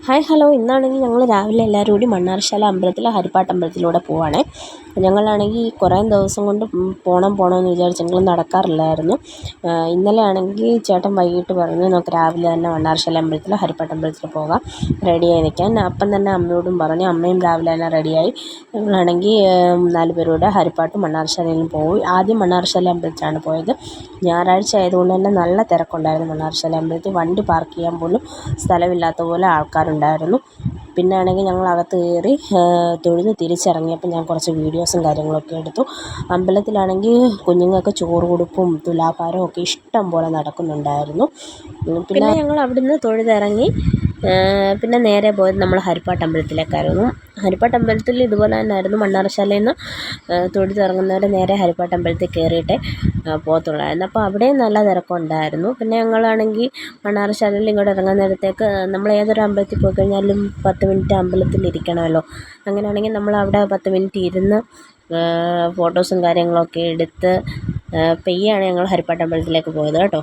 Hi hello, ഇന്നാണെങ്കിൽ ഞങ്ങൾ രാവിലെ എല്ലാവരും കൂടി മണ്ണാർശാല അമ്പലത്തിലെ ഹരിപ്പാട്ടമ്പലത്തിലൂടെ പോവാണേ. ഞങ്ങളാണെങ്കിൽ കുറേ ദിവസം കൊണ്ട് പോകണമെന്ന് വിചാരിച്ച് ഞങ്ങൾ നടക്കാറില്ലായിരുന്നു. ഇന്നലെ ആണെങ്കിൽ ചേട്ടൻ വൈകിട്ട് പറഞ്ഞു നമുക്ക് രാവിലെ തന്നെ മണ്ണാർശാല അമ്പലത്തിൽ ഹരിപ്പാട്ടമ്പലത്തിൽ പോകാം, റെഡിയായി നിൽക്കാൻ. അപ്പം തന്നെ അമ്മയോടും പറഞ്ഞു. അമ്മയും രാവിലെ തന്നെ റെഡിയായി. ഞങ്ങളാണെങ്കിൽ 4 പേരൂടെ ഹരിപ്പാട്ടും മണ്ണാർശാലയിലും പോയി. ആദ്യം മണ്ണാർശാല അമ്പലത്തിലാണ് പോയത്. ഞായറാഴ്ച ആയതുകൊണ്ട് തന്നെ നല്ല തിരക്കുണ്ടായിരുന്നു മണ്ണാർശാല അമ്പലത്തിൽ. വണ്ടി പാർക്ക് ചെയ്യാൻ പോലും സ്ഥലമില്ലാത്ത പോലെ ആൾക്കാരുണ്ടായിരുന്നു. പിന്നെ ആണെങ്കിൽ ഞങ്ങൾ അകത്ത് കയറി തൊഴുത് തിരിച്ചിറങ്ങിയപ്പോൾ ഞാൻ കുറച്ച് വീഡിയോസും കാര്യങ്ങളൊക്കെ എടുത്തു. അമ്പലത്തിലാണെങ്കിൽ കുഞ്ഞുങ്ങൾക്ക് ചോറ് കൊടുപ്പും തുലാഭാരവും ഒക്കെ ഇഷ്ടം പോലെ നടക്കുന്നുണ്ടായിരുന്നു. പിന്നെ ഞങ്ങൾ അവിടുന്ന് തൊഴുതിറങ്ങി. പിന്നെ നേരെ പോയത് നമ്മൾ ഹരിപ്പാട്ടമ്പലത്തിലേക്കായിരുന്നു. ഹരിപ്പാട്ടമ്പലത്തിൽ ഇതുപോലെ തന്നെയായിരുന്നു. മണ്ണാർശാലയിൽ നിന്ന് തൊഴുതിറങ്ങുന്നവരെ നേരെ ഹരിപ്പാട്ടമ്പലത്തിൽ കയറിയിട്ടേ പോകത്തുള്ളായിരുന്നു. അപ്പോൾ അവിടെയും നല്ല തിരക്കുണ്ടായിരുന്നു. പിന്നെ ഞങ്ങളാണെങ്കിൽ മണ്ണാർശാലയിൽ ഇങ്ങോട്ട് ഇറങ്ങാൻ നേരത്തേക്ക് നമ്മൾ ഏതൊരു അമ്പലത്തിൽ പോയി കഴിഞ്ഞാലും 10 മിനിറ്റ് അമ്പലത്തിലിരിക്കണമല്ലോ. അങ്ങനെയാണെങ്കിൽ നമ്മൾ അവിടെ 10 മിനിറ്റ് ഇരുന്ന് ഫോട്ടോസും കാര്യങ്ങളൊക്കെ എടുത്ത് പെയ്യാണ് ഞങ്ങൾ ഹരിപ്പാട്ടമ്പലത്തിലേക്ക് പോയത് കേട്ടോ.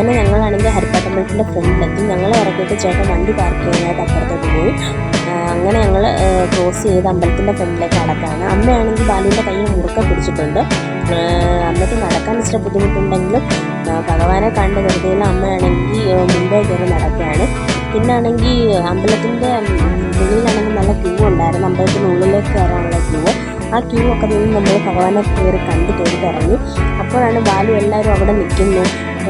അങ്ങനെ ഞങ്ങളാണെങ്കിൽ ഹരിപ്പാട്ടമ്പലത്തിൻ്റെ ഫ്രണ്ടിലെത്തി. ഞങ്ങളെ ഇറക്കിയിട്ട് ചേട്ടൻ വണ്ടി പാർക്ക് ചെയ്യാനായിട്ട് അപ്പുറത്തോട്ട് പോയി. അങ്ങനെ ഞങ്ങൾ ക്രോസ് ചെയ്ത് അമ്പലത്തിൻ്റെ ഫ്രണ്ടിലേക്ക് നടക്കുകയാണ്. അമ്മയാണെങ്കിൽ ബാലുവിൻ്റെ കയ്യിൽ മുറുക്കെ പിടിച്ചിട്ടുണ്ട്. അമ്മയ്ക്ക് നടക്കാൻ ഇച്ചിരി ബുദ്ധിമുട്ടുണ്ടെങ്കിലും ഭഗവാനെ കണ്ട് ധൃതിയിൽ അമ്മയാണെങ്കിൽ മുമ്പേ കയറി നടക്കുകയാണ്. പിന്നാണെങ്കിൽ അമ്പലത്തിൻ്റെ വെളിയിലാണെങ്കിൽ നല്ല ക്യൂ ഉണ്ടായിരുന്നു. അമ്പലത്തിനുള്ളിലേക്ക് കയറാനുള്ള ക്യൂ. ആ ക്യൂ ഒക്കെ നിന്ന് നമ്മൾ ഭഗവാനെ കയറി കണ്ട് തൊഴുതിറങ്ങി. അപ്പോഴാണ് ബാലു എല്ലാവരും അവിടെ നിൽക്കുന്നു,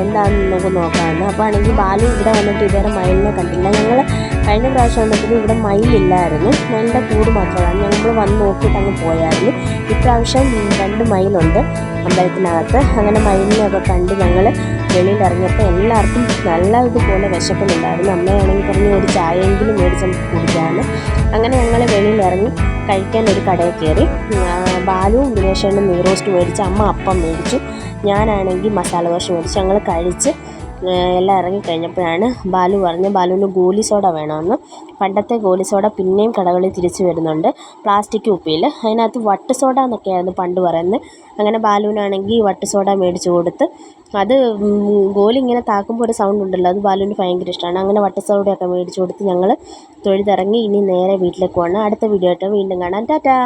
എന്താണെന്ന് നമുക്ക് നോക്കാമെന്ന്. അപ്പോൾ ആണെങ്കിൽ ബാലു ഇവിടെ വന്നിട്ട് ഇതുവരെ മയിലിനെ കണ്ടില്ല. ഞങ്ങൾ കഴിഞ്ഞ പ്രാവശ്യം വന്നപ്പോൾ ഇവിടെ മയിലില്ലായിരുന്നു, മയിലിൻ്റെ കൂട് മാത്രമാണ്. ഞങ്ങൾ വന്ന് നോക്കിയിട്ട് അങ്ങ് പോയായിരുന്നു. ഇപ്രാവശ്യം 2 മയിലുണ്ട് അമ്പലത്തിനകത്ത്. അങ്ങനെ മയിലിനെയൊക്കെ കണ്ട് ഞങ്ങൾ വെളിയിലിറങ്ങിയപ്പോൾ എല്ലാവർക്കും നല്ല ഇതുപോലെ വിശക്കുന്നുണ്ടായിരുന്നു. അമ്മയാണെങ്കിൽ പറഞ്ഞ് ഒരു ചായയെങ്കിലും മേടിച്ച് കുടിക്കാമെന്ന്. അങ്ങനെ ഞങ്ങൾ വെളിയിലിറങ്ങി കഴിക്കാൻ ഒരു കടയിൽ കയറി. ബാലുവും ദിനേശനും നെയ്റോസ്റ്റ് മേടിച്ച്, അമ്മ അപ്പം മേടിച്ചു, ഞാനാണെങ്കിൽ മസാല ദോശ മേടിച്ചു. ഞങ്ങൾ കഴിച്ച് എല്ലാം ഇറങ്ങിക്കഴിഞ്ഞപ്പോഴാണ് ബാലു പറഞ്ഞ് ബാലുവിന് ഗോലി സോഡ വേണമെന്ന്. പണ്ടത്തെ ഗോലി സോഡ പിന്നെയും കടകളിൽ തിരിച്ചു വരുന്നുണ്ട്, പ്ലാസ്റ്റിക് കുപ്പിയിൽ. അതിനകത്ത് വട്ട് സോഡ എന്നൊക്കെയായിരുന്നു പണ്ട് പറയുന്നത്. അങ്ങനെ ബാലുവിനാണെങ്കിൽ വട്ട് സോഡ മേടിച്ച് കൊടുത്ത്. അത് ഗോലി ഇങ്ങനെ താക്കുമ്പോൾ ഒരു സൗണ്ട് ഉണ്ടല്ലോ, അത് ബാലുവിന് ഭയങ്കര ഇഷ്ടമാണ്. അങ്ങനെ വട്ട് സോഡയൊക്കെ മേടിച്ച് കൊടുത്ത് ഞങ്ങൾ തൊഴുതിറങ്ങി. ഇനി നേരെ വീട്ടിലേക്ക് പോകണം. അടുത്ത വീഡിയോ ആയിട്ട് വീണ്ടും കാണാം. ടാറ്റാ.